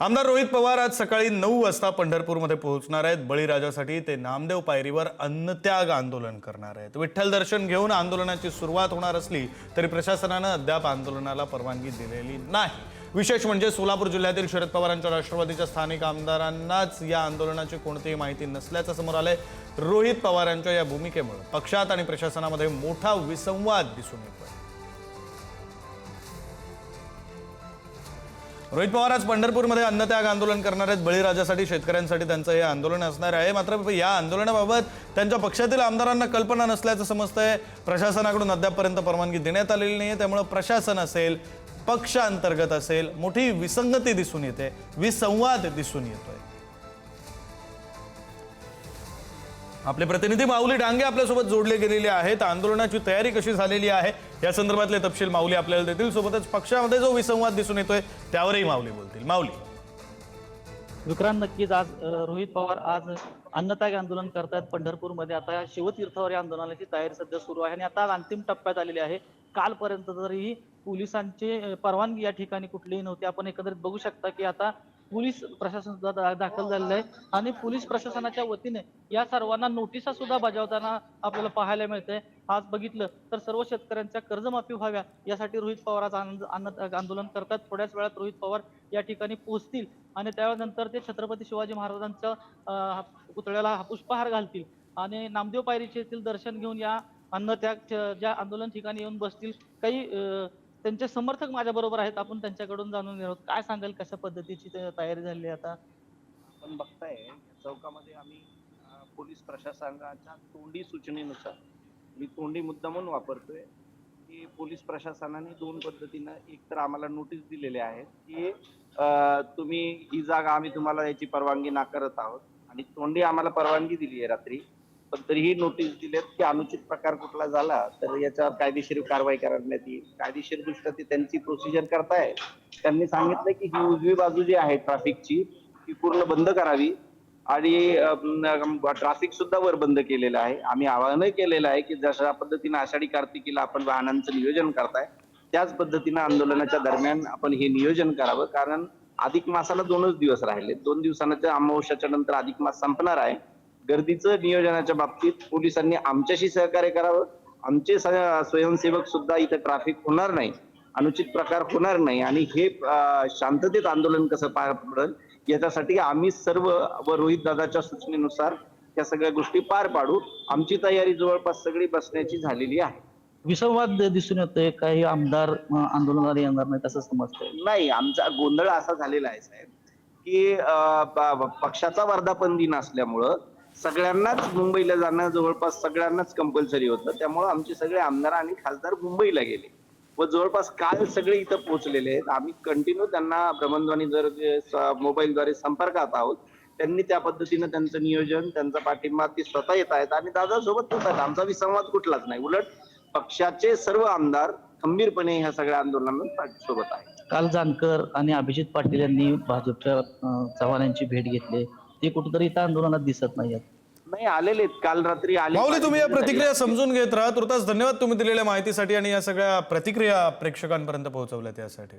आमदार रोहित पवार आज सकाळी 9 वाजता पंढरपूरमध्ये पोहोचणार आहेत। बळीराजासाठी ते नामदेव पायरीवर अन्नत्याग आंदोलन करणार आहेत। विठ्ठल दर्शन घेऊन आंदोलनाची सुरुवात होणार असली तरी प्रशासनाने अद्याप आंदोलनाला परवानगी दिलेली नाही। विशेष म्हणजे सोलापूर जिल्ह्यातील शरद पवारांच्या राष्ट्रवादीच्या स्थानिक आमदारांनाच या आंदोलनाची कोणतीही माहिती नसल्याचं समोर आलंय। रोहित पवारांच्या या भूमिकेमुळे पक्षात आणि प्रशासनामध्ये मोठा विसंवाद दिसून येतोय। रोहित पवार आज पंढरपूरमध्ये अन्नत्याग आंदोलन करणार आहेत। बळीराजासाठी शेतकऱ्यांसाठी त्यांचं हे आंदोलन असणार आहे। मात्र या आंदोलनाबाबत त्यांच्या पक्षातील आमदारांना कल्पना नसल्याचं समजतंय। प्रशासनाकडून अद्यापपर्यंत परवानगी देण्यात आलेली नाहीये, त्यामुळे प्रशासन असेल, पक्षांतर्गत असेल, मोठी विसंगती दिसून येते, विसंवाद दिसून येतोय। आपले प्रतिनिधी माऊली डांगे आपल्यासोबत जोडले गेलेले आहेत। आंदोलनाची तयारी कशी झालेली आहे या संदर्भातले तपशील माऊली आपल्याला देतील। सोबतच पक्षामध्ये जो विसंवाद दिसून येतोय त्यावरही माऊली बोलतील। माऊली, विक्रांत, नक्कीच आज रोहित पवार आज अन्नत्याग आंदोलन करतात पंढरपूरमध्ये। आता शिवतीर्थावर आंदोलनाची तयारी सध्या सुरू आहे आणि आता अंतिम टप्प्यात आलेली आहे। कालपर्यंत तरीही पोलिसांची परवानगी या ठिकाणी कुठलीही नव्हती। आपण एकंदरीत बघू शकता की आता पोलीस प्रशासन सुद्धा दाखल झालेलं आहे आणि पोलीस प्रशासनाच्या वतीने या सर्वांना नोटिसा सुद्धा बजावताना आपल्याला पाहायला मिळते। आज बघितलं तर सर्व शेतकऱ्यांच्या कर्जमाफी व्हाव्या यासाठी रोहित पवार आज आंदोलन करतात। थोड्याच वेळात रोहित पवार या ठिकाणी पोहोचतील आणि त्यानंतर ते छत्रपती शिवाजी महाराजांच्या पुतळ्याला पुष्पहार घालतील आणि नामदेव पायरीचे येथील दर्शन घेऊन या अन्नत्याग ज्या आंदोलन ठिकाणी येऊन बसतील। काही त्यांचे समर्थक माझ्या बरोबर आहेत, आपण त्यांच्याकडून जाणून घेणार आहोत। काय सांगाल, कशा पद्धतीची तयारी झाली आता? आपण बघताय चौकामध्ये आम्ही पोलीस प्रशासनाच्या तोंडी सूचनेनुसार, मी तोंडी मुद्दा म्हणून वापरतोय की पोलीस प्रशासनाने दोन पद्धतीनं, एक तर आम्हाला नोटीस दिलेले आहेत की तुम्ही ही जागा आम्ही तुम्हाला याची परवानगी नाकारत आहोत, आणि तोंडी आम्हाला परवानगी दिली आहे रात्री, पण तरीही नोटीस दिलेत की अनुचित प्रकार कुठला झाला तर याच्यावर कायदेशीर कारवाई करण्यात येईल। कायदेशीर दृष्ट्या ते त्यांची प्रोसिजर करताय। त्यांनी सांगितलं की ही उजवी बाजू जी आहे ट्रॅफिकची ती पूर्ण बंद करावी आणि ट्रॅफिक सुद्धा वर बंद केलेलं आहे। आम्ही आवाहनही केलेलं आहे की जशा पद्धतीने आषाढी कार्तिकीला आपण वाहनांचं नियोजन करताय त्याच पद्धतीने आंदोलनाच्या दरम्यान आपण हे नियोजन करावं, कारण अधिक मासाला 2च दिवस राहिले। 2 दिवसांच्या अमावस्याच्या नंतर अधिक मास संपणार आहे। गर्दीचं नियोजनाच्या बाबतीत पोलिसांनी आमच्याशी सहकार्य करावं। आमचे स्वयंसेवक सुद्धा इथं ट्रॅफिक होणार नाही, अनुचित प्रकार होणार नाही आणि हे शांततेत आंदोलन कसं पार पडेल याच्यासाठी आम्ही सर्व व रोहित दादाच्या सूचनेनुसार या सगळ्या गोष्टी पार पाडू। आमची तयारी जवळपास सगळी बसण्याची झालेली आहे। विसंवाद दिसून येतोय, काही आमदार आंदोलनाला येणार नाही असं समजतंय? नाही, आमचा गोंधळ असा झालेला आहे साहेब की पक्षाचा वर्धापन दिन असल्यामुळं सगळ्यांनाच मुंबईला जाणं जवळपास सगळ्यांनाच कंपल्सरी होतं। त्यामुळे आमचे सगळे आमदार आणि खासदार मुंबईला गेले व जवळपास काल सगळे इथं पोहोचलेले आहेत। आम्ही कंटिन्यू त्यांना भ्रमणध्वनी मोबाईलद्वारे संपर्कात आहोत। त्यांनी त्या पद्धतीनं त्यांचं नियोजन, त्यांचा पाठिंबा ते स्वतः येत आहेत आणि दादासोबत येतात। आमचा विसंवाद कुठलाच नाही, उलट पक्षाचे सर्व आमदार खंबीरपणे ह्या सगळ्या आंदोलनात सोबत आहेत। काल जानकर आणि अभिजित पाटील यांनी भाजपच्या चव्हाण यांची भेट घेतली, ते कुठेतरी इथं आंदोलनात दिसत नाहीत। नाही, आलेले काल रात्री आले। माऊली, तुम्ही या प्रतिक्रिया समजून घेत राहा। तुर्तास धन्यवाद तुम्ही दिलेल्या माहितीसाठी आणि या सगळ्या प्रतिक्रिया प्रेक्षकांपर्यंत पोहोचवल्या त्यासाठी।